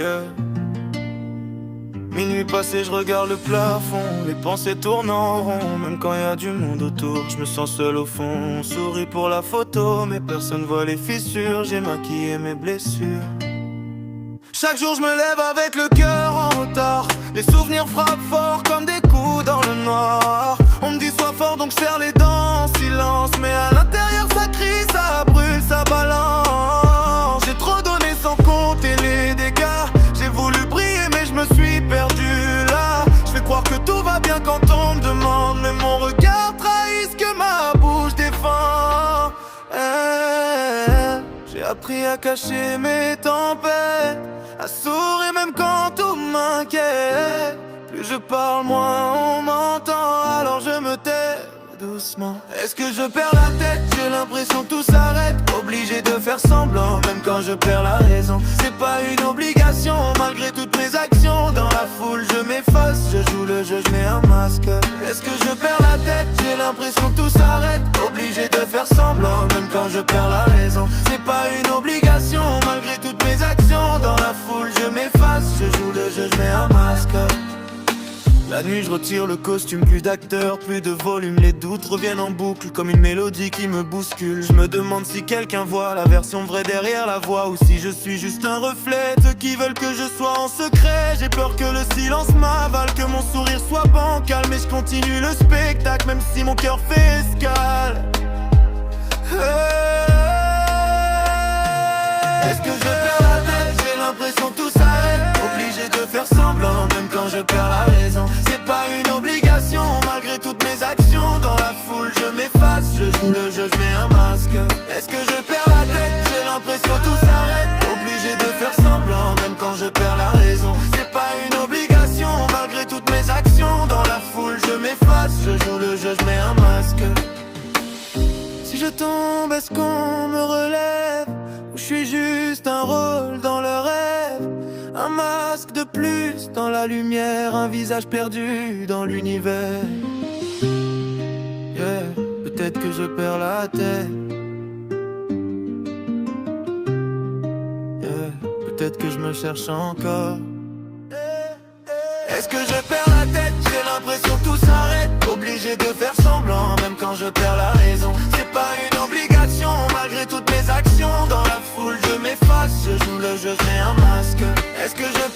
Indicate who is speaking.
Speaker 1: yeah. Minuit passé, je regarde le plafond, les pensées tournent en rond. Même quand y a du monde autour, je me sens seul au fond. On sourit pour la photo, mais personne voit les fissures. J'ai maquillé mes blessures. Chaque jour je me lève avec le cœur en retard. Les souvenirs frappent fort comme des coups dans le noir. On me dit sois fort donc je serre les dents en silence. Mais à l'intérieur ça crie, ça brûle, ça balance. J'ai trop donné sans compter les dégâts. J'ai voulu briller mais je me suis perdu là. Je fais croire que tout va bien quand on me demande. Mais mon regard trahit ce que ma bouche défend. J'ai appris à cacher mes tempêtes, à sourire même quand tout m'inquiète. Plus je parle, moins on m'entend, alors je me tais doucement. Est-ce que je perds la tête? J'ai l'impression que tout s'arrête. Obligé de faire semblant, même quand je perds la raison. C'est pas une obligation, malgré toutes mes actions. Dans la foule je m'efface, je joue le jeu, je mets un masque. Est-ce que je perds la tête? J'ai l'impression que tout s'arrête. Obligé de faire semblant, même quand je perds la raison. C'est pas une obligation, malgré toutes mes actions. Dans la foule je m'efface, je joue le jeu, je mets un masque. La nuit je retire le costume, plus d'acteur, plus de volume. Les doutes reviennent en boucle comme une mélodie qui me bouscule. Je me demande si quelqu'un voit la version vraie derrière la voix, ou si je suis juste un reflet. Ceux qui veulent que je sois en secret. J'ai peur que le silence m'avale, que mon sourire soit bancal. Mais je continue le spectacle même si mon cœur fait escale. Est-ce que je perds la tête? J'ai l'impression que tout s'arrête. Obligé de faire semblant, même quand je perds la raison. C'est pas une obligation, malgré toutes mes actions. Dans la foule je m'efface, je joue le jeu, je mets un masque. Est-ce que je perds la tête? J'ai l'impression que tout s'arrête. Obligé de faire semblant, même quand je perds la raison. C'est pas une obligation, malgré toutes mes actions. Dans la foule je m'efface, je joue le jeu, je mets un masque. Si je tombe, est-ce qu'on me relève? Ou je suis juste un rôle dans le rêve? Un masque de plus dans la lumière, un visage perdu dans l'univers. Yeah, peut-être que je perds la tête. Yeah, peut-être que je me cherche encore. Est-ce que je perds la tête? J'ai l'impression que tout s'arrête. Obligé de faire semblant, même quand je perds la raison. C'est pas une obligation, malgré toutes mes actions. Dans la foule je m'efface, je joue le jeu, je mets un masque. Est-ce que je